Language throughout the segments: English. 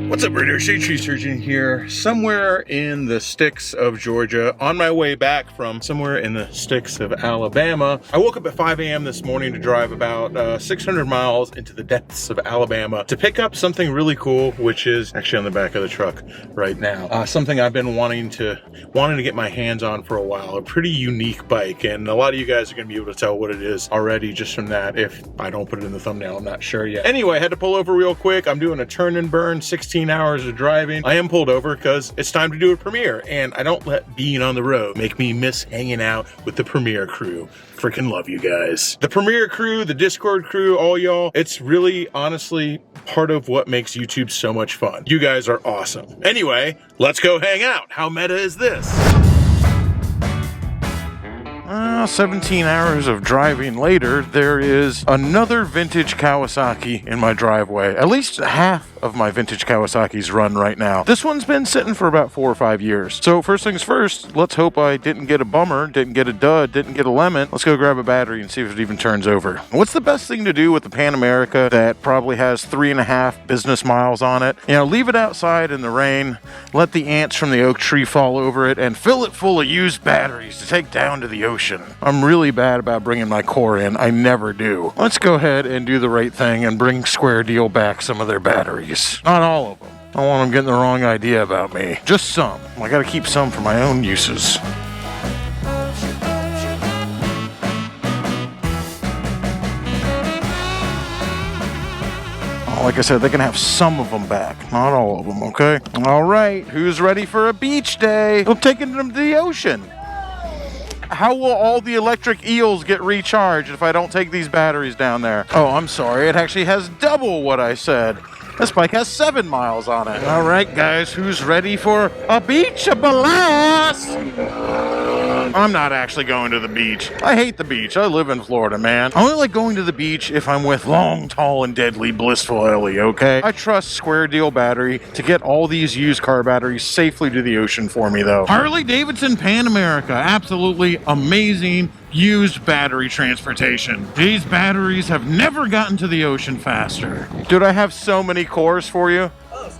What's up, Radio State Tree Surgeon here, somewhere in the sticks of Georgia, on my way back from somewhere in the sticks of Alabama. I woke up at 5 a.m. this morning to drive about 600 miles into the depths of Alabama to pick up something really cool, which is actually on the back of the truck right now. Something I've been wanting to get my hands on for a while. A pretty unique bike, and a lot of you guys are going to be able to tell what it is already just from that. If I don't put it in the thumbnail, I'm not sure yet. Anyway, I had to pull over real quick. I'm doing a turn and burn, 16 hours of driving. I am pulled over because it's time to do a premiere, and I don't let being on the road make me miss hanging out with the premiere crew. Freaking love you guys. The premiere crew, the Discord crew, all y'all, it's really honestly part of what makes YouTube so much fun. You guys are awesome. Anyway, let's go hang out. How meta is this? 17 hours of driving later, there is another vintage Kawasaki in my driveway. At least half of my vintage Kawasaki's run right now. This one's been sitting for about 4 or 5 years. So first things first, let's hope I didn't get a bummer, didn't get a dud, didn't get a lemon. Let's go grab a battery and see if it even turns over. What's the best thing to do with the Pan America that probably has 3.5 business miles on it? You know, leave it outside in the rain, let the ants from the oak tree fall over it, and fill it full of used batteries to take down to the ocean. I'm really bad about bringing my core in. I never do. Let's go ahead and do the right thing and bring Square Deal back some of their batteries. Not all of them. I don't want them getting the wrong idea about me. Just some. I gotta keep some for my own uses. Like I said, they can have some of them back, not all of them, okay? All right, who's ready for a beach day? I'm taking them to the ocean. How will all the electric eels get recharged if I don't take these batteries down there? Oh, I'm sorry, it actually has double what I said. This bike has 7 miles on it. All right, guys, who's ready for a beach blast? I'm not actually going to the beach. I hate the beach. I live in Florida, man. I only like going to the beach if I'm with long, tall, and deadly blissful Ellie, okay? I trust Square Deal Battery to get all these used car batteries safely to the ocean for me, though. Harley-Davidson Pan America. Absolutely amazing used battery transportation. These batteries have never gotten to the ocean faster. Dude, I have so many cores for you.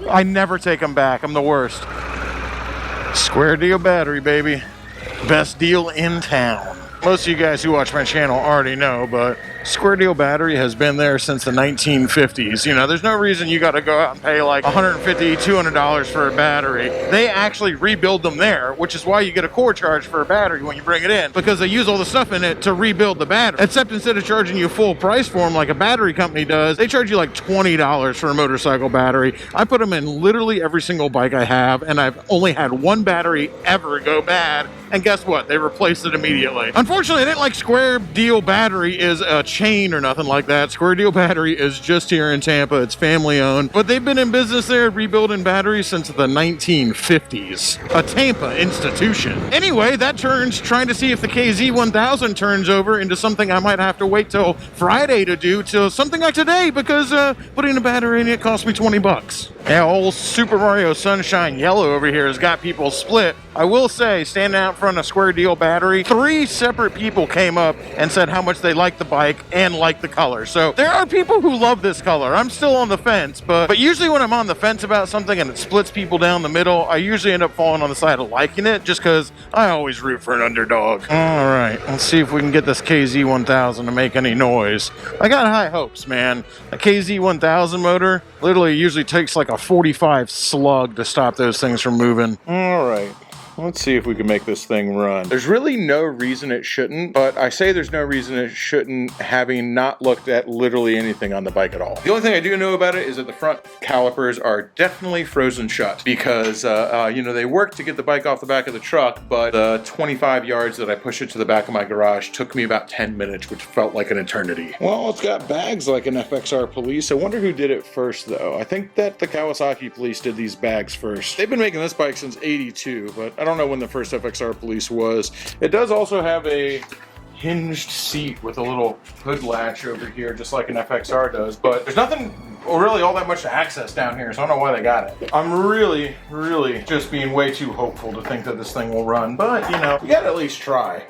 I never take them back. I'm the worst. Square Deal Battery, baby. Best deal in town. Most of you guys who watch my channel already know, but Square Deal Battery has been there since the 1950s. You know, there's no reason you got to go out and pay like $150, $200 for a battery. They actually rebuild them there, which is why you get a core charge for a battery when you bring it in, because they use all the stuff in it to rebuild the battery. Except instead of charging you full price for them like a battery company does, they charge you like $20 for a motorcycle battery. I put them in literally every single bike I have, and I've only had one battery ever go bad. And guess what? They replaced it immediately. Unfortunately, I didn't like Square Deal Battery is a chain or nothing like that. Square Deal Battery is just here in Tampa. It's family owned, but they've been in business there rebuilding batteries since the 1950s. A Tampa institution. Anyway, that turns trying to see if the KZ1000 turns over into something I might have to wait till Friday to do, till something like today, because putting a battery in it cost me 20 bucks. Yeah, old Super Mario Sunshine Yellow over here has got people split. I will say, standing out in front of Square Deal Battery, 3 separate people came up and said how much they like the bike and like the color. So there are people who love this color. I'm still on the fence, but usually when I'm on the fence about something and it splits people down the middle, I usually end up falling on the side of liking it, just because I always root for an underdog. All right, let's see if we can get this KZ1000 to make any noise. I got high hopes, man. A KZ1000 motor literally usually takes like a 45 slug to stop those things from moving. All right. Let's see if we can make this thing run. There's really no reason it shouldn't, but I say there's no reason it shouldn't, having not looked at literally anything on the bike at all. The only thing I do know about it is that the front calipers are definitely frozen shut, because you know, they work to get the bike off the back of the truck, but the 25 yards that I push it to the back of my garage took me about 10 minutes, which felt like an eternity. Well, it's got bags like an FXR Police. I wonder who did it first, though. I think that the Kawasaki Police did these bags first. They've been making this bike since '82, but I don't know when the first FXR Police was. It does also have a hinged seat with a little hood latch over here, just like an FXR does, but there's nothing really all that much to access down here, so I don't know why they got it. I'm really just being way too hopeful to think that this thing will run, but you know, we gotta at least try.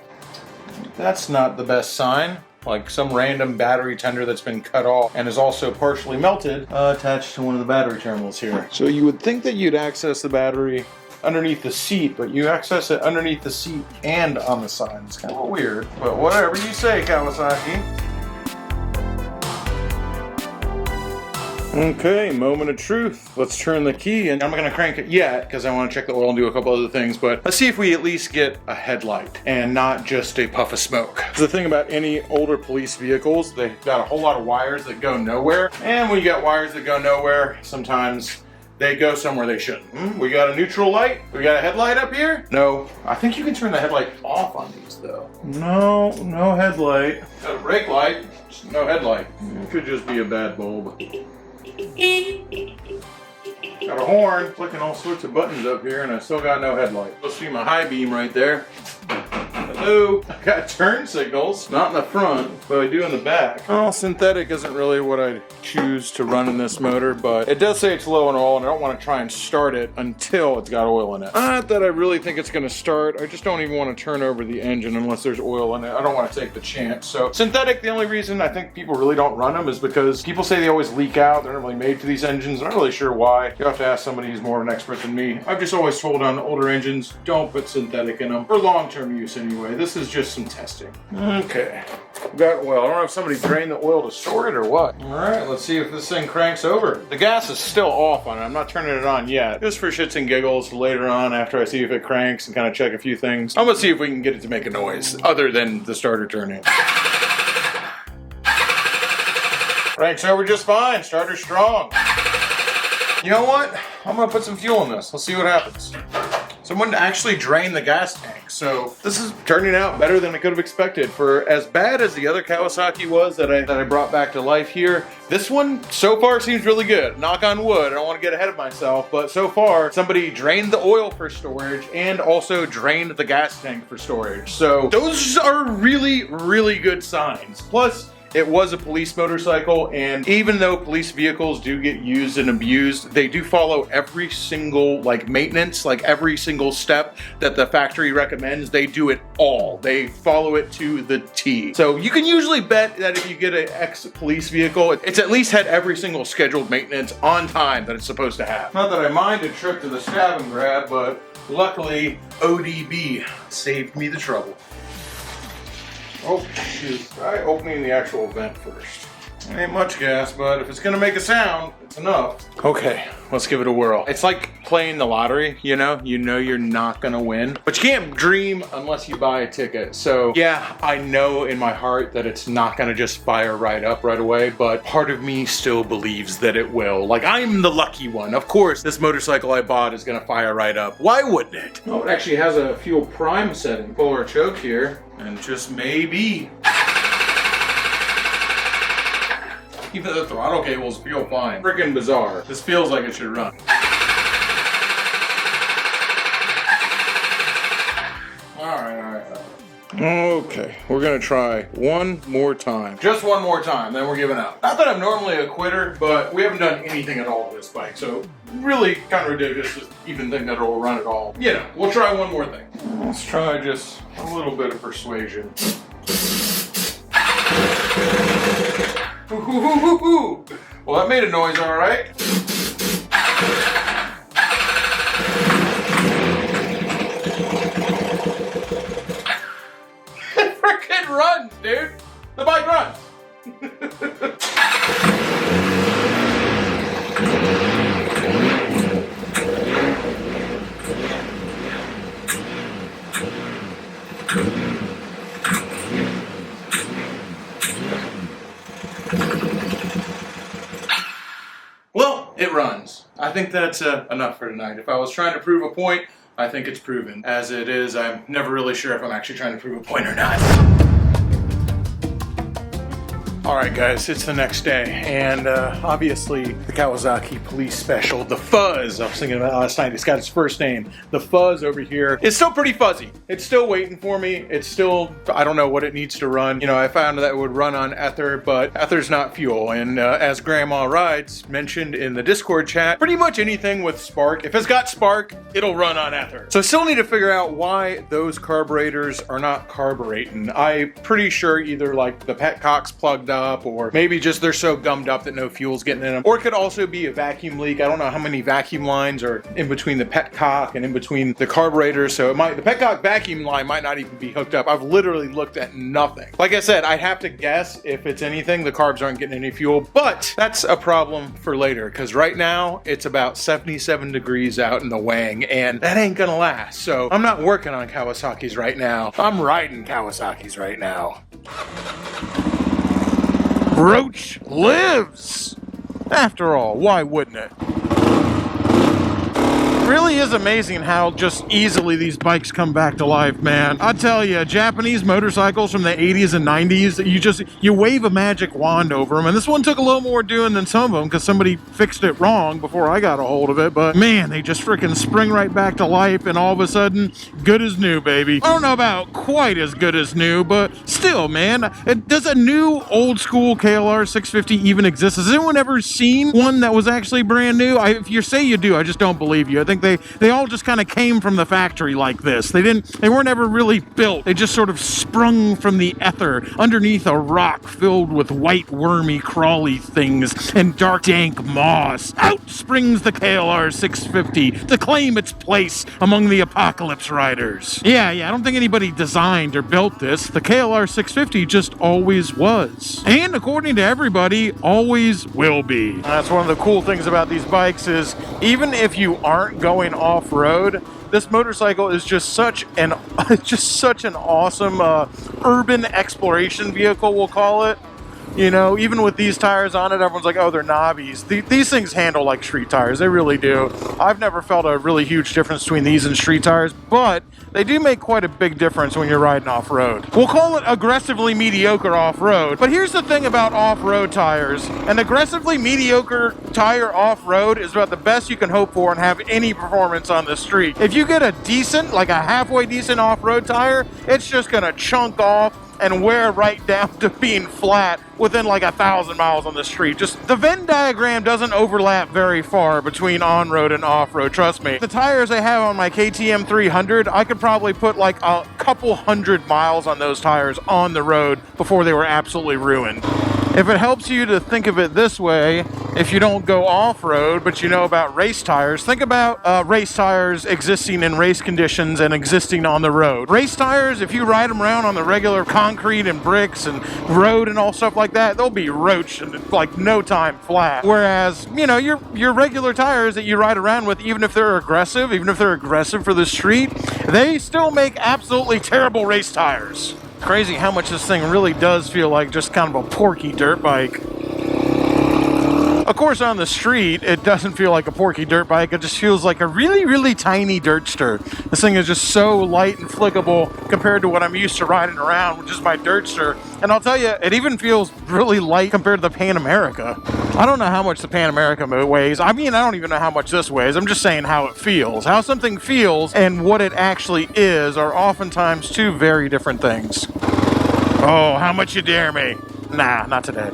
That's not the best sign. like some random battery tender that's been cut off and is also partially melted, attached to one of the battery terminals here. So you would think that you'd access the battery underneath the seat, but you access it underneath the seat and on the side. It's kind of weird, but whatever you say, Kawasaki. Okay, moment of truth. Let's turn the key, and I'm not gonna crank it yet because I want to check the oil and do a couple other things, but let's see if we at least get a headlight and not just a puff of smoke. The thing about any older police vehicles, they've got a whole lot of wires that go nowhere, and when you got wires that go nowhere, sometimes they go somewhere they shouldn't. We got a neutral light. We got a headlight up here. No, I think you can turn the headlight off on these though. No, no headlight. Got a brake light, just no headlight. It could just be a bad bulb. Got a horn, clicking all sorts of buttons up here, and I still got no headlight. Supposed to be my high beam right there. Hello. I got turn signals, not in the front, but I do in the back. Well, synthetic isn't really what I'd choose to run in this motor, but it does say it's low in oil, and I don't want to try and start it until it's got oil in it. Not that I really think it's going to start. I just don't even want to turn over the engine unless there's oil in it. I don't want to take the chance. So synthetic, the only reason I think people really don't run them is because people say they always leak out. They're not really made for these engines. I'm not really sure why. You have to ask somebody who's more of an expert than me. I've just always told on older engines, don't put synthetic in them for long-term use anyway. This is just some testing. Okay, we got oil. I don't know if somebody drained the oil to store it or what. All right, let's see if this thing cranks over. The gas is still off on it. I'm not turning it on yet. Just for shits and giggles later on after I see if it cranks and kind of check a few things. I'm gonna see if we can get it to make a noise other than the starter turning. Cranks over just fine. Starter strong. You know what? I'm gonna put some fuel in this. Let's see what happens. Someone actually drained the gas tank, so this is turning out better than I could have expected. For as bad as the other Kawasaki was that I brought back to life here, this one so far seems really good. Knock on wood, I don't want to get ahead of myself, but so far somebody drained the oil for storage and also drained the gas tank for storage. So those are really, really good signs. Plus, it was a police motorcycle, and even though police vehicles do get used and abused, they do follow every single maintenance, every single step that the factory recommends. They do it all. They follow it to the T. So you can usually bet that if you get an ex-police vehicle, it's at least had every single scheduled maintenance on time that it's supposed to have. Not that I mind a trip to the stab and grab, but luckily ODB saved me the trouble. Oh shoot, try opening the actual vent first. Ain't much gas, but if it's gonna make a sound, it's enough. Okay, let's give it a whirl. It's like playing the lottery, you know you're not gonna win, but you can't dream unless you buy a ticket. So yeah, I know in my heart that it's not gonna just fire right up right away, but part of me still believes that it will. I'm the lucky one. Of course, this motorcycle I bought is gonna fire right up. Why wouldn't it? Oh, it actually has a fuel prime setting. Pull our choke here, and just maybe. Even the throttle cables feel fine. Freaking bizarre. This feels like it should run. Alright. Okay, we're gonna try one more time. Just one more time, then we're giving up. Not that I'm normally a quitter, but we haven't done anything at all with this bike, so really kind of ridiculous to even think that it'll run at all. We'll try one more thing. Let's try just a little bit of persuasion. Well, that made a noise, all right. It freaking runs, dude. The bike runs. Well, it runs. I think that's enough for tonight. If I was trying to prove a point, I think it's proven. As it is, I'm never really sure if I'm actually trying to prove a point or not. All right, guys, it's the next day, and obviously the Kawasaki police special, the Fuzz, I was thinking about last night, it's got its first name, the Fuzz over here, it's still pretty fuzzy. It's still waiting for me. It's still, I don't know what it needs to run. You know, I found that it would run on ether, but ether's not fuel, and as Grandma Rides mentioned in the Discord chat, pretty much anything with spark, if it's got spark, it'll run on ether. So I still need to figure out why those carburetors are not carbureting. I'm pretty sure either like the petcock's plugged up, or maybe just they're so gummed up that no fuel's getting in them. Or it could also be a vacuum leak. I don't know how many vacuum lines are in between the petcock and in between the carburetor, so the petcock vacuum line might not even be hooked up. I've literally looked at nothing. Like I said, I'd have to guess if it's anything, the carbs aren't getting any fuel, but that's a problem for later, because right now it's about 77 degrees out in the Wang, and that ain't gonna last. So I'm not working on Kawasaki's right now. I'm riding Kawasaki's right now. Roach lives! After all, why wouldn't it? It really is amazing how just easily these bikes come back to life, man. I tell you, Japanese motorcycles from the 80s and 90s, you wave a magic wand over them, and this one took a little more doing than some of them because somebody fixed it wrong before I got a hold of it, but man, they just freaking spring right back to life, and all of a sudden, good as new, baby. I don't know about quite as good as new, but still, man, does a new old school KLR 650 even exist? Has anyone ever seen one that was actually brand new? If you say you do, I just don't believe you. I think they all just kind of came from the factory like this. They weren't ever really built. They just sort of sprung from the ether underneath a rock filled with white wormy crawly things and dark dank moss. Out springs the KLR 650 to claim its place among the apocalypse riders. Yeah, I don't think anybody designed or built this. The KLR 650 just always was. And according to everybody, always will be. That's one of the cool things about these bikes is even if you aren't going off-road, this motorcycle is just such an awesome urban exploration vehicle, we'll call it. You know, even with these tires on it, everyone's like, oh, they're knobbies. These things handle like street tires. They really do. I've never felt a really huge difference between these and street tires, but they do make quite a big difference when you're riding off-road. We'll call it aggressively mediocre off-road, but here's the thing about off-road tires. An aggressively mediocre tire off-road is about the best you can hope for and have any performance on the street. If you get a decent, like a halfway decent off-road tire, it's just gonna chunk off and wear right down to being flat within like 1,000 miles on the street. Just the Venn diagram doesn't overlap very far between on-road and off-road, trust me. The tires I have on my KTM 300, I could probably put like a couple hundred miles on those tires on the road before they were absolutely ruined. If it helps you to think of it this way, if you don't go off-road, but you know about race tires, think about race tires existing in race conditions and existing on the road. Race tires, if you ride them around on the regular concrete and bricks and road and all stuff like that, they'll be roached in like no time flat. Whereas, you know, your regular tires that you ride around with, even if they're aggressive for the street, they still make absolutely terrible race tires. Crazy how much this thing really does feel like just kind of a porky dirt bike. Of course, on the street, it doesn't feel like a porky dirt bike. It just feels like a really, really tiny dirtster. This thing is just so light and flickable compared to what I'm used to riding around, which is my dirtster. And I'll tell you, it even feels really light compared to the Pan America. I don't know how much the Pan America weighs. I mean, I don't even know how much this weighs. I'm just saying how it feels. How something feels and what it actually is are oftentimes two very different things. Oh, how much you dare me? Nah, not today.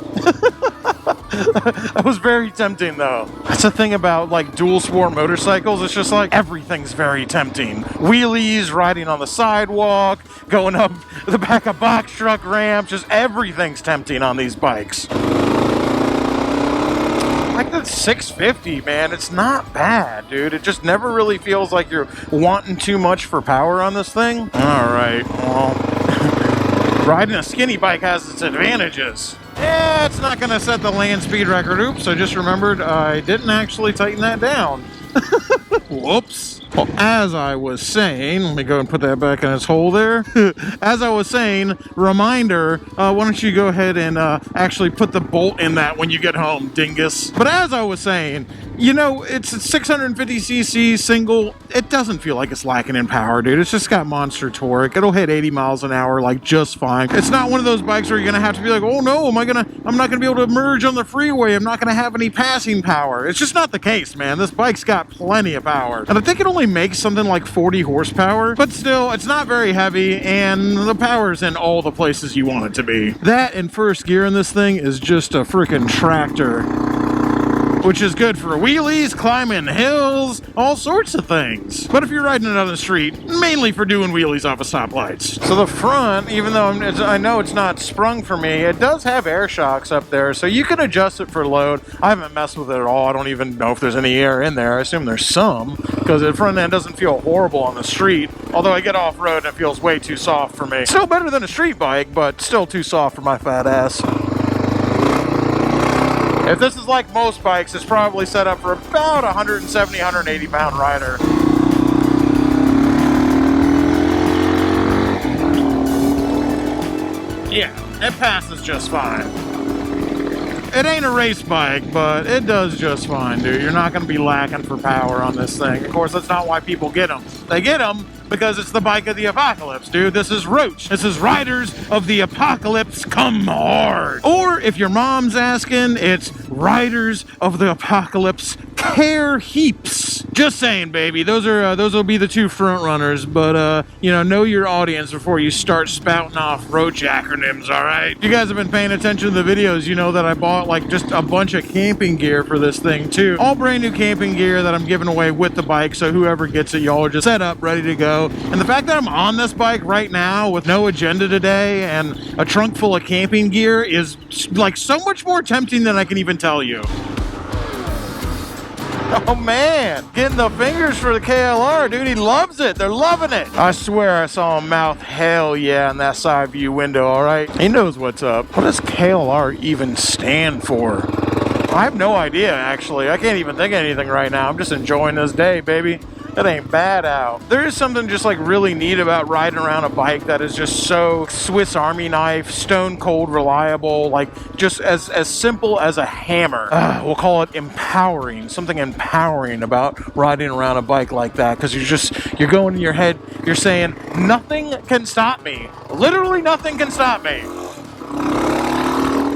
That was very tempting though. That's the thing about like dual sport motorcycles. It's just like everything's very tempting. Wheelies, riding on the sidewalk, going up the back of box truck ramps, just everything's tempting on these bikes. Like the 650, man, it's not bad, dude. It just never really feels like you're wanting too much for power on this thing. All right, well, riding a skinny bike has its advantages. Yeah, it's not gonna set the land speed record. Oops, I just remembered I didn't actually tighten that down. Whoops. Well, as I was saying, let me go and put that back in its hole there. As I was saying, reminder, why don't you go ahead and actually put the bolt in that when you get home, dingus. But as I was saying, you know, it's a 650cc single. It doesn't feel like it's lacking in power, dude. It's just got monster torque. It'll hit 80 miles an hour like just fine. It's not one of those bikes where you're gonna have to be like, oh no, I'm not gonna be able to merge on the freeway. I'm not gonna have any passing power. It's just not the case, man. This bike's got plenty of power. And I think it only makes something like 40 horsepower, but still, it's not very heavy, and the power's in all the places you want it to be. That and first gear in this thing is just a freaking tractor, which is good for wheelies, climbing hills, all sorts of things. But if you're riding it on the street, mainly for doing wheelies off of stoplights. So the front, even though I know it's not sprung for me, it does have air shocks up there, so you can adjust it for load. I haven't messed with it at all. I don't even know if there's any air in there. I assume there's some, because the front end doesn't feel horrible on the street. Although I get off-road and it feels way too soft for me. Still better than a street bike, but still too soft for my fat ass. If this is like most bikes, it's probably set up for about 170, 180 pound rider. Yeah, it passes just fine. It ain't a race bike, but it does just fine, dude. You're not going to be lacking for power on this thing. Of course, that's not why people get them. They get them because it's the bike of the apocalypse, dude. This is Roach. This is Riders of the Apocalypse Come Hard. Or if your mom's asking, it's Riders of the Apocalypse Care Heaps. Just saying, baby. Those will be the two front runners, but you know your audience before you start spouting off Roach acronyms, all right? If you guys have been paying attention to the videos, you know that I bought like just a bunch of camping gear for this thing too. All brand new camping gear that I'm giving away with the bike, so whoever gets it, y'all are just set up, ready to go. And the fact that I'm on this bike right now with no agenda today and a trunk full of camping gear is like so much more tempting than I can even tell you. Oh man, getting the fingers for the KLR, dude. He loves it. They're loving it. I swear I saw him mouth hell yeah in that side view window, all right? He knows what's up. What does KLR even stand for? I have no idea, actually. I can't even think of anything right now. I'm just enjoying this day, baby. It ain't bad out. There is something just like really neat about riding around a bike that is just so Swiss Army knife, stone cold reliable, like just as simple as a hammer. We'll call it empowering. Something empowering about riding around a bike like that, because you're going in your head, you're saying, nothing can stop me. Literally nothing can stop me.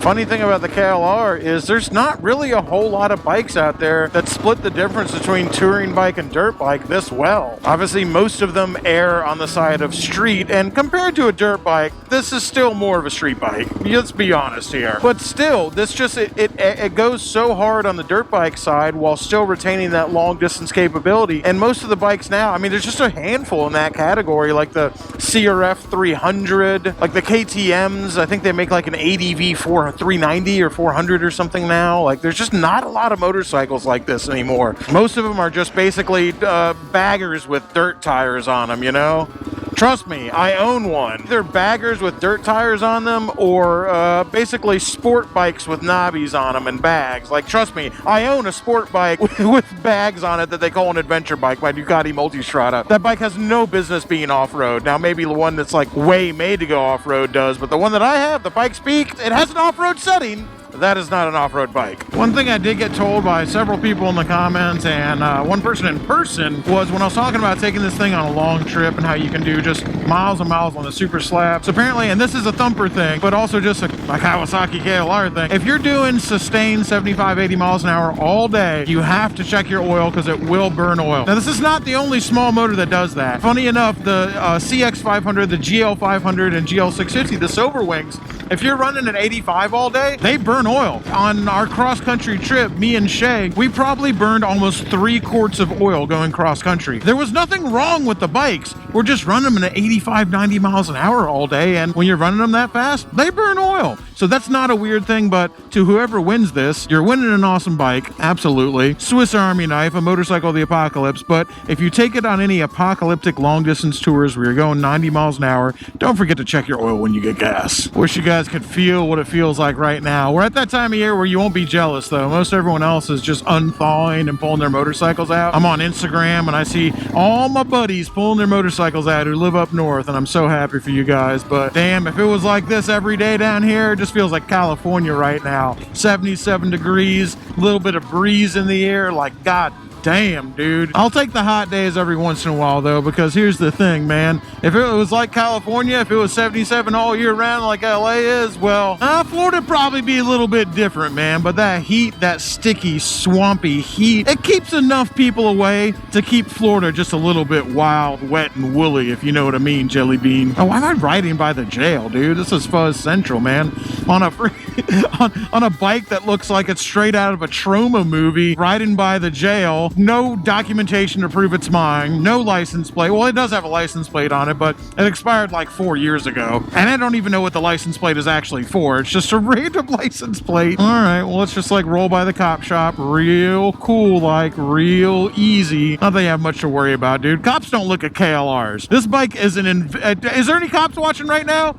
Funny thing about the KLR is there's not really a whole lot of bikes out there that split the difference between touring bike and dirt bike this well. Obviously, most of them err on the side of street, and compared to a dirt bike, this is still more of a street bike. Let's be honest here. But still, this just, it goes so hard on the dirt bike side while still retaining that long distance capability. And most of the bikes now, I mean, there's just a handful in that category, like the CRF 300, like the KTMs. I think they make like an ADV 390 or 400 or something now. Like, there's just not a lot of motorcycles like this anymore. Most of them are just basically baggers with dirt tires on them, you know? Trust me, I own one. They're baggers with dirt tires on them, or basically sport bikes with knobbies on them and bags. Like, trust me, I own a sport bike with bags on it that they call an adventure bike, my Ducati Multistrada. That bike has no business being off-road. Now, maybe the one that's like way made to go off-road does, but the one that I have, the Bike Speak, it has an off-road setting. That is not an off-road bike. One thing I did get told by several people in the comments, and one person in person, was when I was talking about taking this thing on a long trip and how you can do just miles and miles on the super slab. So apparently, and this is a thumper thing, but also just a Kawasaki KLR thing, if you're doing sustained 75, 80 miles an hour all day, you have to check your oil because it will burn oil. Now, this is not the only small motor that does that. Funny enough, the CX500, the GL500, and GL650, the Silver Wings, if you're running at 85 all day, they burn oil. On our cross-country trip, me and Shay, we probably burned almost 3 quarts of oil going cross-country. There was nothing wrong with the bikes. We're just running them at 85, 90 miles an hour all day, and when you're running them that fast, they burn oil. So that's not a weird thing, but to whoever wins this, you're winning an awesome bike, absolutely. Swiss Army knife, a motorcycle of the apocalypse, but if you take it on any apocalyptic long-distance tours where you're going 90 miles an hour, don't forget to check your oil when you get gas. Wish you guys could feel what it feels like right now. We're at that time of year where you won't be jealous, though. Most everyone else is just unthawing and pulling their motorcycles out. I'm on Instagram, and I see all my buddies pulling their motorcycles out who live up north, and I'm so happy for you guys. But damn, if it was like this every day down here, it just feels like California right now. 77 degrees, a little bit of breeze in the air, like god damn, dude. I'll take the hot days every once in a while, though, because here's the thing, man. If it was like California, if it was 77 all year round like LA is, well, Florida'd probably be a little bit different, man. But that heat, that sticky, swampy heat, it keeps enough people away to keep Florida just a little bit wild, wet, and woolly, if you know what I mean, Jelly Bean. Oh, why am I riding by the jail, dude? This is Fuzz Central, man. On a on a bike that looks like it's straight out of a trauma movie, riding by the jail. No documentation to prove it's mine. No license plate. Well, it does have a license plate on it, but it expired like 4 years ago. And I don't even know what the license plate is actually for. It's just a random license plate. All right, well, let's just like roll by the cop shop real cool, like real easy. Not that you have much to worry about, dude. Cops don't look at KLRs. This bike is is there any cops watching right now?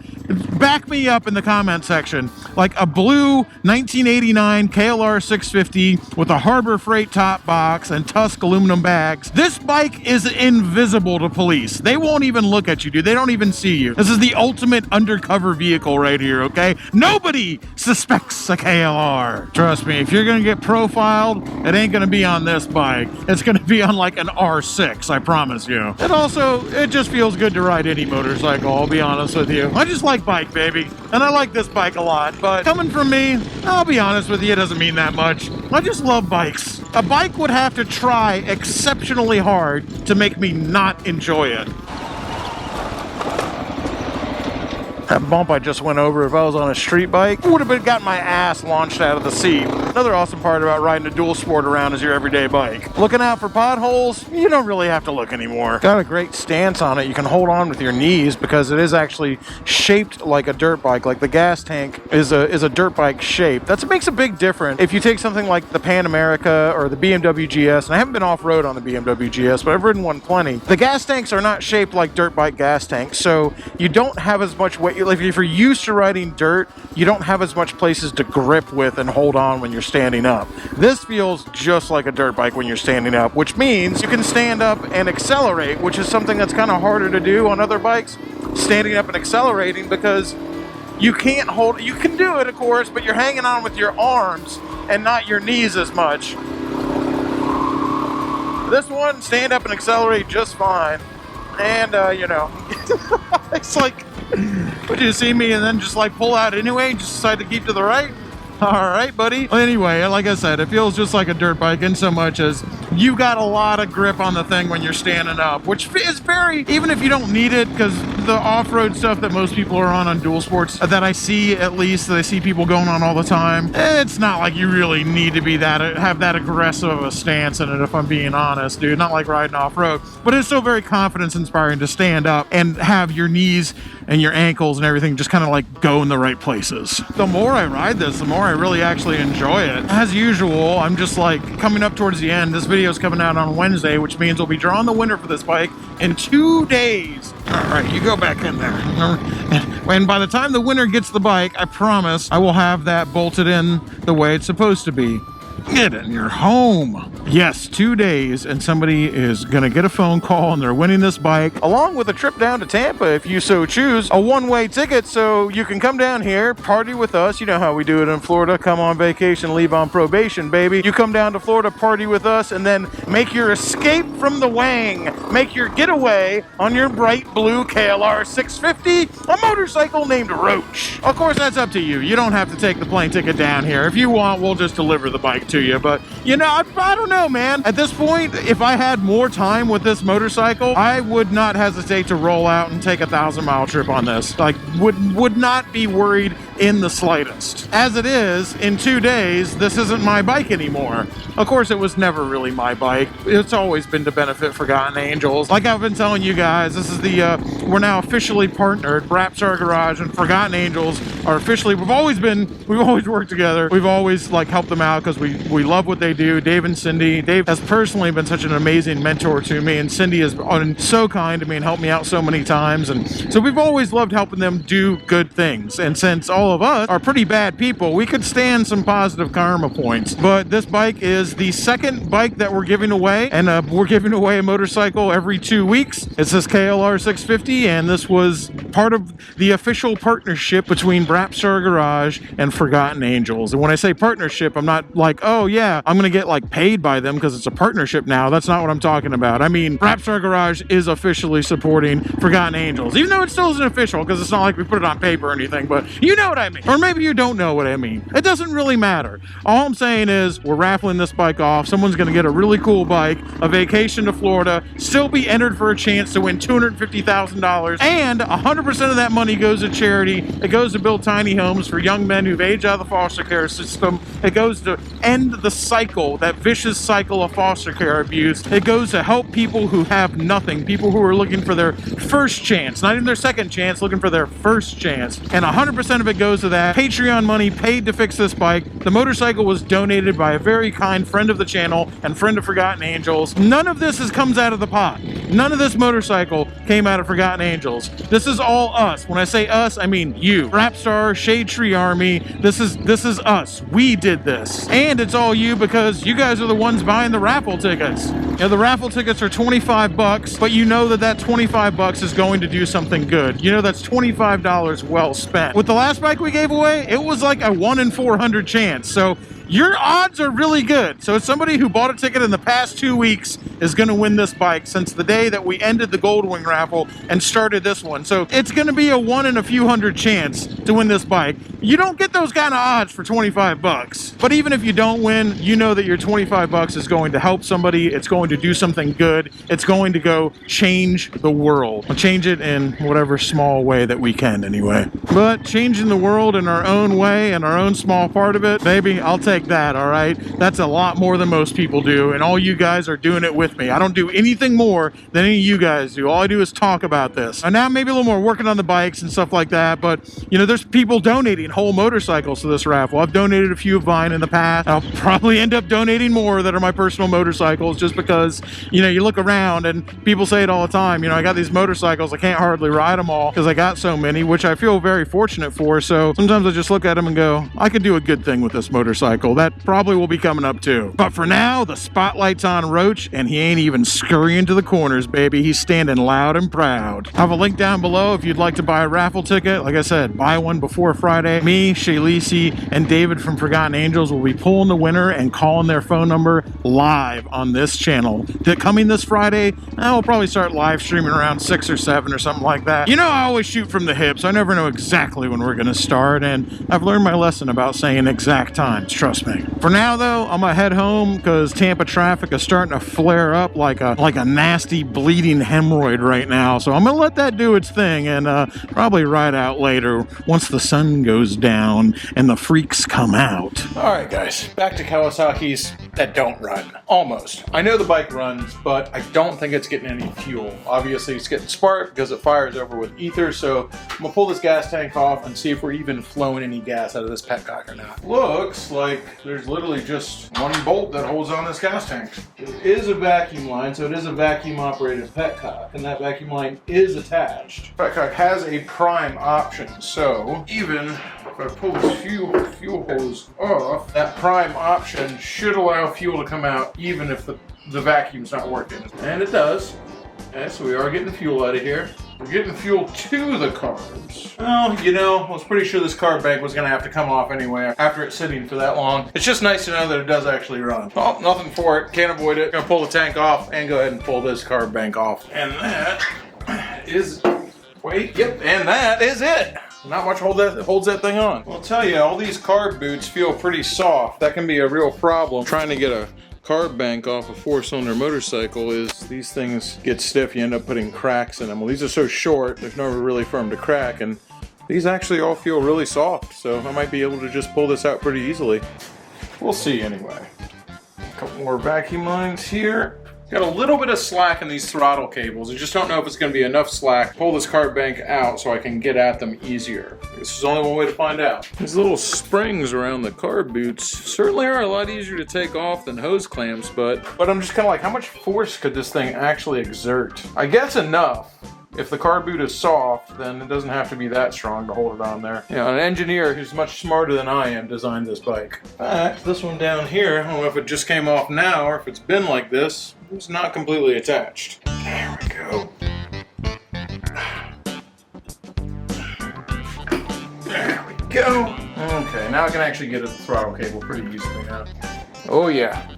Back me up in the comment section. Like a blue 1989 KLR 650 with a Harbor Freight top box and Tusk aluminum bags. This bike is invisible to police. They won't even look at you, dude. They don't even see you. This is the ultimate undercover vehicle right here, okay? Nobody suspects a KLR. Trust me, if you're gonna get profiled, it ain't gonna be on this bike. It's gonna be on like an R6, I promise you. And also, it just feels good to ride any motorcycle, I'll be honest with you. I just like bike, baby. And I like this bike a lot, but coming from me, I'll be honest with you, it doesn't mean that much. I just love bikes. A bike would have to try exceptionally hard to make me not enjoy it. That bump I just went over, if I was on a street bike, would have got my ass launched out of the seat. Another awesome part about riding a dual sport around is your everyday bike. Looking out for potholes, you don't really have to look anymore. Got a great stance on it. You can hold on with your knees because it is actually shaped like a dirt bike. Like the gas tank is a dirt bike shape. That makes a big difference. If you take something like the Pan America or the BMW GS, and I haven't been off-road on the BMW GS, but I've ridden one plenty. The gas tanks are not shaped like dirt bike gas tanks, so you don't have as much weight. Like if you're used to riding dirt, you don't have as much places to grip with and hold on when you're standing up. This feels just like a dirt bike when you're standing up, which means you can stand up and accelerate, which is something that's kind of harder to do on other bikes, standing up and accelerating, because you can't hold, you can do it of course, but you're hanging on with your arms and not your knees as much. This one, stand up and accelerate just fine. And you know, it's like, would you see me and then just like pull out anyway, just decide to keep to the right? All right, buddy. Well, anyway, like I said, it feels just like a dirt bike in so much as you got a lot of grip on the thing when you're standing up, which is very, even if you don't need it, because the off-road stuff that most people are on dual sports, that I see at least, that I see people going on all the time, it's not like you really need to be have that aggressive of a stance in it, if I'm being honest, dude. Not like riding off-road, but it's so very confidence-inspiring to stand up and have your knees and your ankles and everything just kind of like go in the right places. The more I ride this, the more I really actually enjoy it. As usual, I'm just like coming up towards the end. This video is coming out on Wednesday, which means we'll be drawing the winner for this bike in 2 days. All right, you go back in there. And by the time the winner gets the bike, I promise I will have that bolted in the way it's supposed to be. Get in your home. Yes, 2 days, and somebody is gonna get a phone call and they're winning this bike, along with a trip down to Tampa if you so choose. A one-way ticket, so you can come down here, party with us. You know how we do it in Florida. Come on vacation, leave on probation, baby. You come down to Florida, party with us, and then make your escape from the Wang. Make your getaway on your bright blue KLR 650, a motorcycle named Roach. Of course, that's up to you. You don't have to take the plane ticket down here. If you want, we'll just deliver the bike to you. But, you know, I don't know, man. At this point, if I had more time with this motorcycle, I would not hesitate to roll out and take a 1,000-mile trip on this. Like, would not be worried in the slightest. As it is, in 2 days, this isn't my bike anymore. Of course, it was never really my bike. It's always been to benefit Forgotten Angels. Like I've been telling you guys, this is the, we're now officially partnered. Brapstar Garage and Forgotten Angels are officially, we've always worked together. We've always like helped them out because we love what they do. Dave and Cindy. Dave has personally been such an amazing mentor to me, and Cindy has been so kind to me and helped me out so many times. And so we've always loved helping them do good things. And since all of us are pretty bad people, we could stand some positive karma points. But this bike is the second bike that we're giving away, and we're giving away a motorcycle every 2 weeks. It's this KLR 650, and this was part of the official partnership between Brapstar Garage and Forgotten Angels. And when I say partnership, I'm not like, oh yeah, I'm gonna get like paid by them because it's a partnership now. That's not what I'm talking about. I mean, Brapstar Garage is officially supporting Forgotten Angels, even though it still isn't official because it's not like we put it on paper or anything, but you know what I mean. Or maybe you don't know what I mean. It doesn't really matter. All I'm saying is we're raffling this bike off. Someone's gonna get a really cool bike, a vacation to Florida, still be entered for a chance to win $250,000, and 100% of that money goes to charity. It goes to build tiny homes for young men who've aged out of the foster care system. It goes to end the cycle, that vicious cycle of foster care abuse. It goes to help people who have nothing, people who are looking for their first chance, not even their second chance, looking for their first chance. And 100% of it goes to that. Patreon money paid to fix this bike. The motorcycle was donated by a very kind friend of the channel and friend of Forgotten Angels. None of this comes out of the pot. None of this motorcycle came out of Forgotten Angels. This is all us. When I say us, I mean you. Brapstar, Shade Tree Army, this is us. We did this. And it's all you because you guys are the ones buying the raffle tickets. You know, the raffle tickets are 25 bucks, but you know that 25 bucks is going to do something good. You know that's $25 well spent. With the last bike we gave away, it was like a 1 in 400 chance. So your odds are really good. So somebody who bought a ticket in the past 2 weeks is going to win this bike since the day that we ended the Goldwing raffle and started this one. So it's going to be a 1 in a few hundred chance to win this bike. You don't get those kind of odds for 25 bucks. But even if you don't win, you know that your 25 bucks is going to help somebody. It's going to do something good. It's going to go change the world. We'll change it in whatever small way that we can anyway. But changing the world in our own way and our own small part of it, baby, I'll take that, all right? That's a lot more than most people do, and all you guys are doing it with me. I don't do anything more than any of you guys do. All I do is talk about this. And now maybe a little more working on the bikes and stuff like that, but you know, there's people donating whole motorcycles to this raffle. I've donated a few of mine in the past. I'll probably end up donating more that are my personal motorcycles just because, you know, you look around and people say it all the time, you know, I got these motorcycles, I can't hardly ride them all because I got so many, which I feel very fortunate for. So sometimes I just look at them and go, I could do a good thing with this motorcycle. That probably will be coming up too. But for now, the spotlight's on Roach, and he ain't even scurrying to the corners, baby. He's standing loud and proud. I have a link down below if you'd like to buy a raffle ticket. Like I said, buy one before Friday. Me, Shaylisi, and David from Forgotten Angels will be pulling the winner and calling their phone number live on this channel. Coming this Friday, we'll probably start live streaming around 6 or 7 or something like that. You know, I always shoot from the hip, so I never know exactly when we're going to start, and I've learned my lesson about saying exact times. Trust me. For now though, I'm gonna head home because Tampa traffic is starting to flare up like a nasty bleeding hemorrhoid right now. So I'm gonna let that do its thing and probably ride out later once the sun goes down and the freaks come out. All right guys, back to Kawasaki's that don't run. Almost. I know the bike runs, but I don't think it's getting any fuel. Obviously it's getting spark because it fires over with ether, so I'm gonna pull this gas tank off and see if we're even flowing any gas out of this petcock or not. Looks like there's literally just one bolt that holds on this gas tank. It is a vacuum line, so it is a vacuum operated petcock, and that vacuum line is attached. Petcock has a prime option, so even if I pull this fuel hose off, that prime option should allow fuel to come out even if the vacuum's not working. And it does. Okay, so we are getting fuel out of here. We're getting fuel to the carbs. Well, you know, I was pretty sure this carb bank was gonna have to come off anyway after it's sitting for that long. It's just nice to know that it does actually run. Oh, nothing for it, can't avoid it. Gonna pull the tank off and go ahead and pull this carb bank off. And that is, and that is it. Not much holds that thing on. I'll tell you, all these carb boots feel pretty soft. That can be a real problem. Trying to get a carb bank off a 4-cylinder motorcycle is these things get stiff, you end up putting cracks in them. Well, these are so short, there's nowhere really for them to crack, and These actually all feel really soft, so I might be able to just pull this out pretty easily. We'll see anyway. A couple more vacuum lines here. Got a little bit of slack in these throttle cables. I just don't know if it's going to be enough slack. Pull this carb bank out so I can get at them easier. This is only one way to find out. These little springs around the carb boots certainly are a lot easier to take off than hose clamps, but I'm just kind of like, how much force could this thing actually exert? I guess enough. If the carb boot is soft, then it doesn't have to be that strong to hold it on there. You know, an engineer who's much smarter than I am designed this bike. In fact, this one down here, I don't know if it just came off now or if it's been like this. It's not completely attached. There we go. There we go. Okay, now I can actually get at the throttle cable pretty easily now. Oh yeah,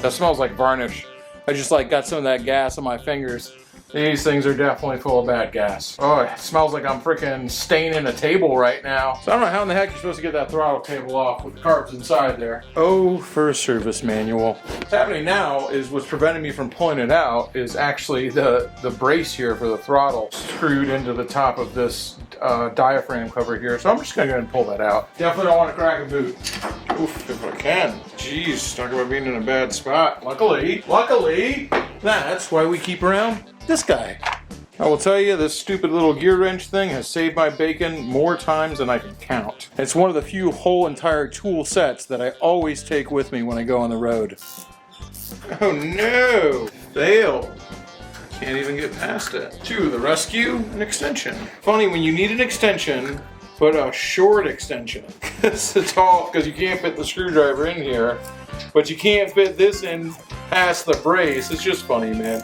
that smells like varnish. I just like got some of that gas on my fingers. These things are definitely full of bad gas. Oh, it smells like I'm freaking staining a table right now. So I don't know how in the heck you're supposed to get that throttle cable off with the carbs inside there. Oh, for a service manual. What's happening now is what's preventing me from pulling it out is actually the brace here for the throttle screwed into the top of this diaphragm cover here. So I'm just gonna go ahead and pull that out. Definitely don't want to crack a boot. Oof, if I can. Jeez, talk about being in a bad spot. Luckily, that's why we keep around this guy. I will tell you, this stupid little gear wrench thing has saved my bacon more times than I can count. It's one of the few whole entire tool sets that I always take with me when I go on the road. Oh no! Failed. Can't even get past it. To the rescue, an extension. Funny, when you need an extension, put a short extension. It's tall because you can't fit the screwdriver in here, but you can't fit this in past the brace. It's just funny, man.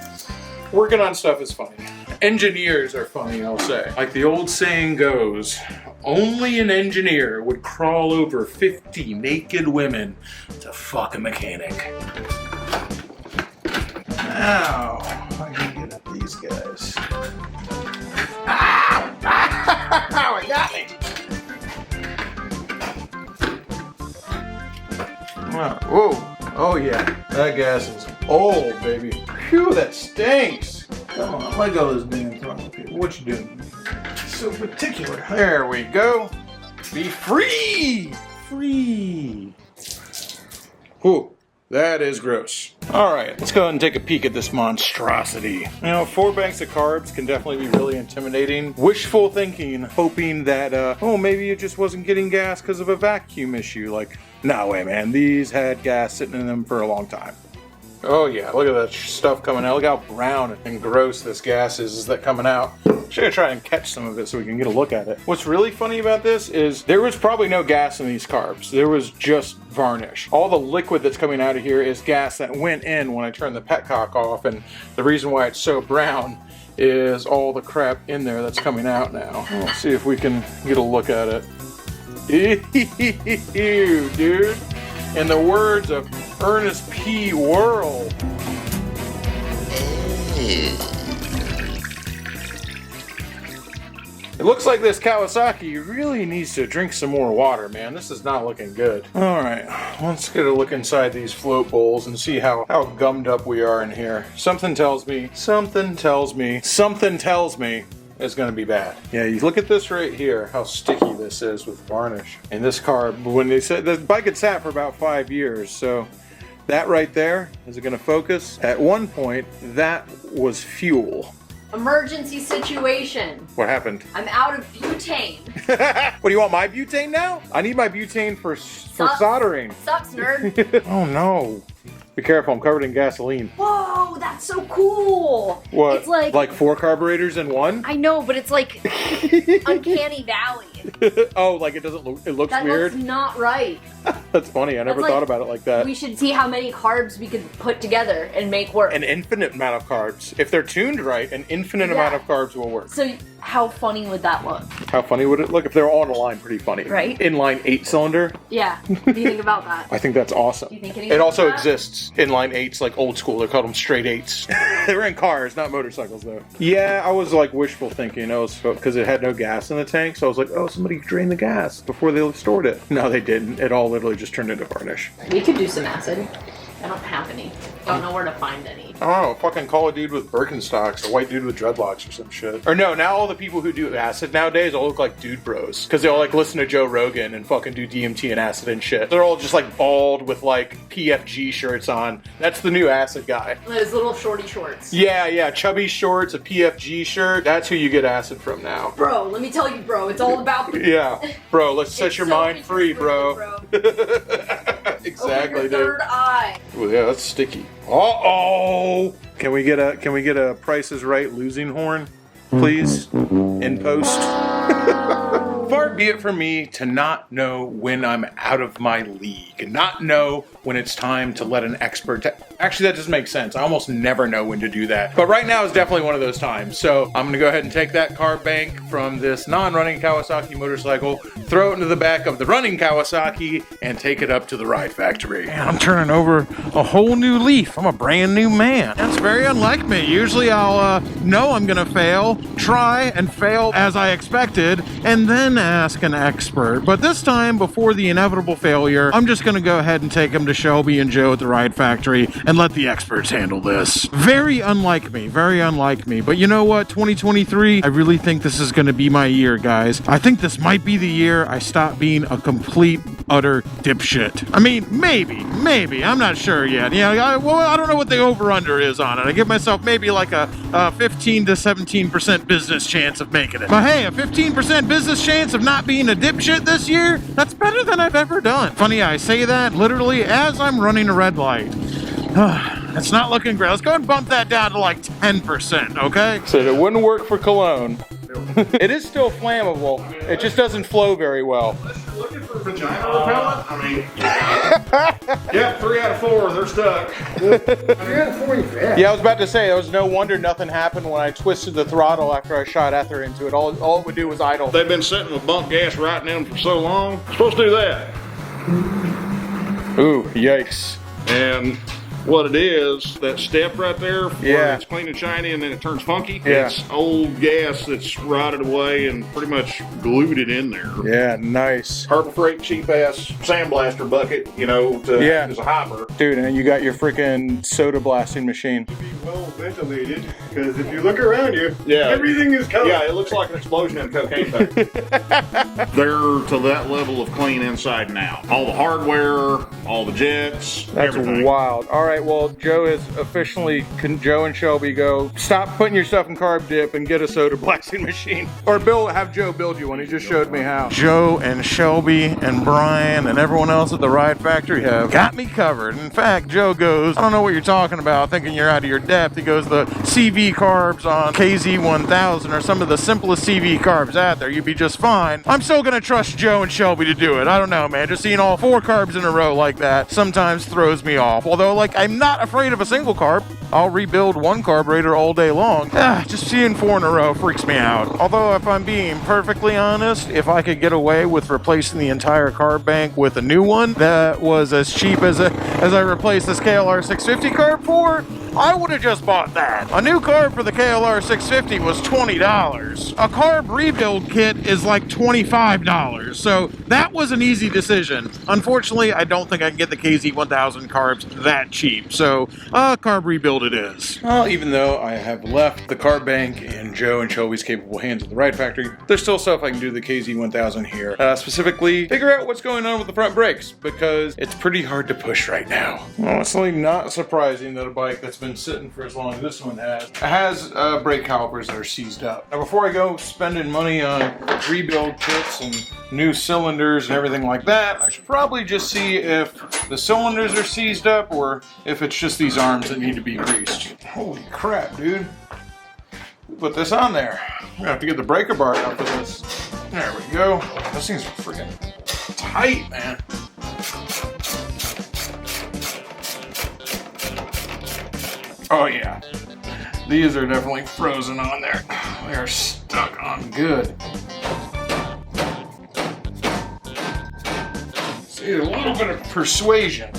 Working on stuff is funny. Engineers are funny, I'll say. Like the old saying goes, only an engineer would crawl over 50 naked women to fuck a mechanic. Now, I can get at these guys. Ow! Ow! It got me! Whoa. Oh yeah, that gas is old, baby. Phew, that stinks. Come on, let go of this damn throttle cable. What you doing? So particular. There we go. Be free! Free! Whew, that is gross. Alright, let's go ahead and take a peek at this monstrosity. You know, 4 banks of carbs can definitely be really intimidating. Wishful thinking, hoping that, oh, maybe it just wasn't getting gas because of a vacuum issue. Like, no way, man. These had gas sitting in them for a long time. Oh yeah, look at that stuff coming out. Look how brown and gross this gas is that coming out. Should try and catch some of it so we can get a look at it. What's really funny about this is there was probably no gas in these carbs. There was just varnish. All the liquid that's coming out of here is gas that went in when I turned the petcock off, and the reason why it's so brown is all the crap in there that's coming out now. Let's see if we can get a look at it. Ew, dude. In the words of Ernest P. Worrell. It looks like this Kawasaki really needs to drink some more water, man. This is not looking good. Alright, let's get a look inside these float bowls and see how gummed up we are in here. Something tells me it's gonna be bad. Yeah, you look at this right here, how sticky this is with varnish. And this car, when they said, the bike had sat for about 5 years, so that right there, is it gonna focus? At one point, that was fuel. Emergency situation. What happened? I'm out of butane. What, do you want my butane now? I need my butane for soldering. Sucks, nerd. Oh no. Be careful, I'm covered in gasoline. Whoa, that's so cool. What? It's like 4 carburetors in one? I know, but it's like uncanny valley. Oh, like it doesn't look, it looks that weird? That looks not right. That's funny, I never thought about it like that. We should see how many carbs we could put together and make work. An infinite amount of carbs. If they're tuned right, an infinite amount of carbs will work. So how funny would that look? How funny would it look? If they're all in a line, pretty funny. Right? Inline 8-cylinder? Yeah. What do you think about that? I think that's awesome. Do you think it also exists. Inline 8s, like old school, they called them straight 8s. They were in cars, not motorcycles though. Yeah, I was like wishful thinking, because it had no gas in the tank, so I was like, oh, somebody drained the gas before they stored it. No, they didn't. It all literally just turned into varnish. We could do some acid. I don't have any. Don't know where to find any. I don't know, fucking call a dude with Birkenstocks, a white dude with dreadlocks or some shit. Or no, now all the people who do acid nowadays all look like dude bros. Because they all like listen to Joe Rogan and fucking do DMT and acid and shit. They're all just like bald with like PFG shirts on. That's the new acid guy. Those little shorty shorts. Yeah, chubby shorts, a PFG shirt. That's who you get acid from now. Bro, let me tell you, bro, it's all about the... Yeah, bro, let's set your mind free, bro. Exactly, Open your third eye. Well, yeah, that's sticky. Uh-oh! Can we get a Price is Right losing horn, please? In post. Far be it from me to not know when I'm out of my league, and not know when it's time to let an expert... Actually, that doesn't make sense. I almost never know when to do that. But right now is definitely one of those times. So I'm going to go ahead and take that carb bank from this non-running Kawasaki motorcycle, throw it into the back of the running Kawasaki, and take it up to the ride factory. Man, I'm turning over a whole new leaf. I'm a brand new man. That's very unlike me. Usually I'll know I'm going to fail, try and fail as I expected, and then ask an expert. But this time, before the inevitable failure, I'm just going to go ahead and take him to Shelby and Joe at the ride factory and let the experts handle this. Very unlike me, very unlike me. But you know what, 2023, I really think this is going to be my year, guys. I think this might be the year I stop being a complete, utter dipshit. I mean, maybe, I'm not sure yet. Yeah, I don't know what the over-under is on it. I give myself maybe like a 15 to 17% business chance of making it. But hey, a 15% business chance of not being a dipshit this year, that's better than I've ever done. Funny, I say that literally as I'm running a red light. It's not looking great. Let's go and bump that down to like 10%, okay? Said it wouldn't work for cologne. It is still flammable. It just doesn't flow very well. Unless you're looking for vagina repellent, I mean, yeah, 3 out of 4, they're stuck. 3 out of 4, yeah. Yeah, I was about to say, there was no wonder nothing happened when I twisted the throttle after I shot ether into it. All it would do was idle. They've been sitting with bunk gas right in them for so long. Supposed to do that. Ooh, yikes. And what it is, that step right there, where yeah, it's clean and shiny and then it turns funky, yeah, it's old gas that's rotted away and pretty much glued it in there. Yeah, nice. Harbor Freight cheap ass sandblaster bucket, you know, as a hopper. Dude, and you got your freaking soda blasting machine. To be well ventilated, because if you look around you, yeah, everything is covered. Yeah, it looks like an explosion in a cocaine factory. They're to that level of clean inside now. All the hardware, all the jets, that's everything. Wild. All right, well, Joe is officially, Joe and Shelby go, stop putting yourself in carb dip and get a soda blasting machine. Or have Joe build you one. He just showed me how. Joe and Shelby and Brian and everyone else at the ride factory have got me covered. In fact, Joe goes, I don't know what you're talking about, thinking you're out of your depth. He goes, the CV carbs on KZ1000 are some of the simplest CV carbs out there. You'd be just fine. I'm still gonna trust Joe and Shelby to do it. I don't know, man. Just seeing all 4 carbs in a row like that sometimes throws me off. Although, like, I'm not afraid of a single carb. I'll rebuild one carburetor all day long. Just seeing 4 in a row freaks me out. Although, if I'm being perfectly honest, if I could get away with replacing the entire carb bank with a new one that was as cheap as I replaced this KLR 650 carb for, I would have just bought that. A new carb for the KLR 650 was $20. A carb rebuild kit is like $25. So that was an easy decision. Unfortunately, I don't think I can get the KZ1000 carbs that cheap. So carb rebuild it is. Well, even though I have left the carb bank in Joe and Shelby's capable hands at the ride factory, there's still stuff I can do to the KZ1000 here. Specifically, figure out what's going on with the front brakes, because it's pretty hard to push right now. Honestly, not surprising that a bike that's been sitting for as long as this one has brake calipers that are seized up. Now, before I go spending money on rebuild kits and new cylinders and everything like that, I should probably just see if the cylinders are seized up or if it's just these arms that need to be greased. Holy crap, dude. Put this on there. I'm gonna have to get the breaker bar out for this. There we go. This thing's freaking tight, man. Oh yeah, these are definitely frozen on there. They're stuck on good. See, a little bit of persuasion.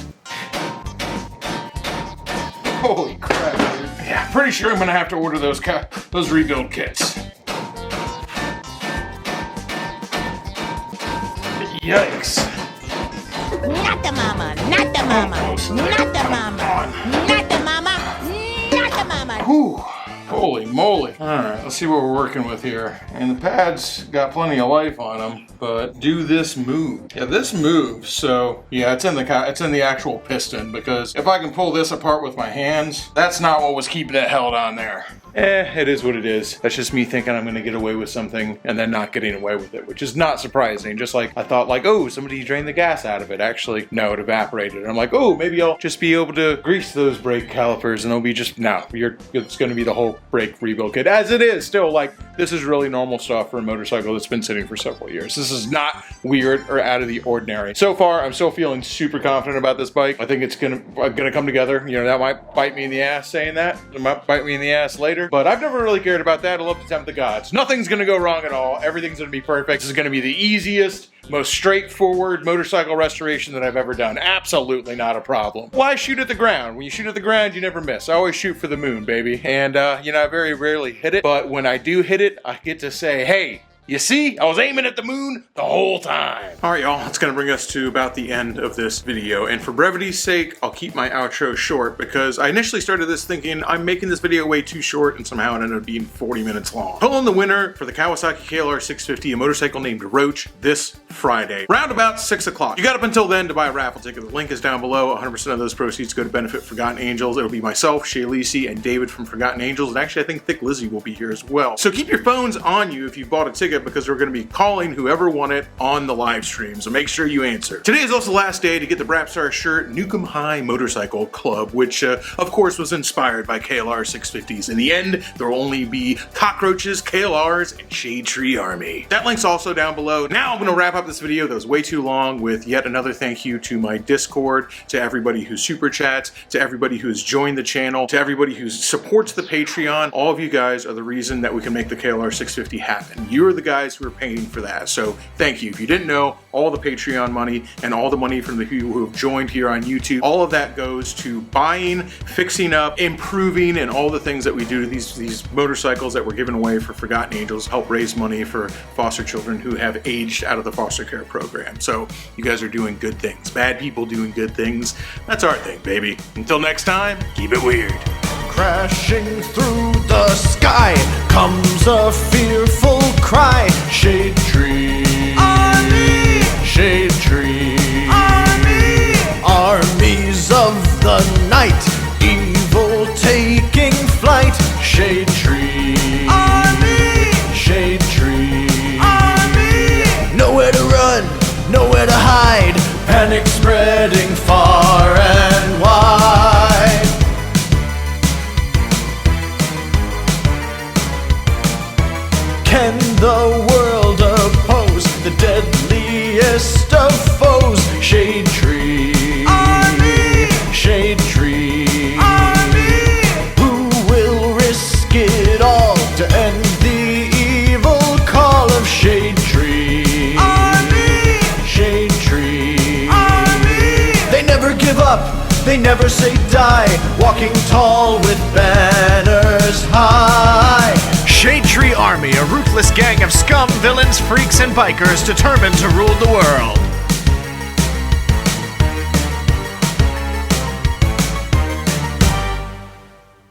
Holy crap, dude. Yeah, pretty sure I'm gonna have to order those rebuild kits. Yikes. Not the mama, not the mama, not the mama. Alright, let's see what we're working with here. And the pad's got plenty of life on them, but do this move? Yeah, this moves, so yeah, it's in the actual piston, because if I can pull this apart with my hands, that's not what was keeping it held on there. It is what it is. That's just me thinking I'm gonna get away with something and then not getting away with it, which is not surprising. Just like I thought, like, oh, somebody drained the gas out of it. Actually, no, it evaporated. And I'm like, oh, maybe I'll just be able to grease those brake calipers and it'll be just, no, it's gonna be the whole brake rebuild kit. As it is still, like, this is really normal stuff for a motorcycle that's been sitting for several years. This is not weird or out of the ordinary. So far, I'm still feeling super confident about this bike. I think it's gonna come together. You know, that might bite me in the ass saying that. It might bite me in the ass later. But I've never really cared about that. I love to tempt the gods. Nothing's gonna go wrong at all. Everything's gonna be perfect. This is gonna be the easiest, most straightforward motorcycle restoration that I've ever done. Absolutely not a problem. Why shoot at the ground? When you shoot at the ground, you never miss. I always shoot for the moon, baby. And, you know, I very rarely hit it. But when I do hit it, I get to say, hey, you see, I was aiming at the moon the whole time. All right, y'all, that's gonna bring us to about the end of this video. And for brevity's sake, I'll keep my outro short because I initially started this thinking I'm making this video way too short and somehow it ended up being 40 minutes long. Pulling the winner for the Kawasaki KLR 650, a motorcycle named Roach, this Friday, round about 6 o'clock. You got up until then to buy a raffle ticket. The link is down below. 100% of those proceeds go to benefit Forgotten Angels. It'll be myself, Shay Lisi, and David from Forgotten Angels. And actually, I think Thick Lizzy will be here as well. So keep your phones on you if you bought a ticket, because we're going to be calling whoever won it on the live stream, so make sure you answer. Today is also the last day to get the Brapstar shirt, Newcomb High Motorcycle Club, which of course was inspired by KLR 650s. In the end, there will only be cockroaches, KLRs, and Shade Tree Army. That link's also down below. Now I'm going to wrap up this video that was way too long with yet another thank you to my Discord, to everybody who super chats, to everybody who's joined the channel, to everybody who supports the Patreon. All of you guys are the reason that we can make the KLR 650 happen. You're the guys who are paying for that, so thank you. If you didn't know, all the Patreon money and all the money from the people who have joined here on YouTube, all of that goes to buying, fixing up, improving, and all the things that we do to these motorcycles that we're giving away for Forgotten Angels, help raise money for foster children who have aged out of the foster care program. So you guys are doing good things. Bad people doing good things. That's our thing, baby. Until next time, keep it weird. Crashing through the sky comes a fearful cry. Shade Tree Army, Shade Tree Army, armies of the night, evil taking flight. Shade Tree Army, Shade Tree Army, nowhere to run, nowhere to hide, panic spreading far and wide. Can the world oppose the deadliest of foes? Shade Tree Army, Shade Tree Army, who will risk it all to end the evil call of Shade Tree Army, Shade Tree Army. They never give up, they never say die, walking tall with banners high. Shade Tree Army, a ruthless gang of scum, villains, freaks, and bikers determined to rule the world.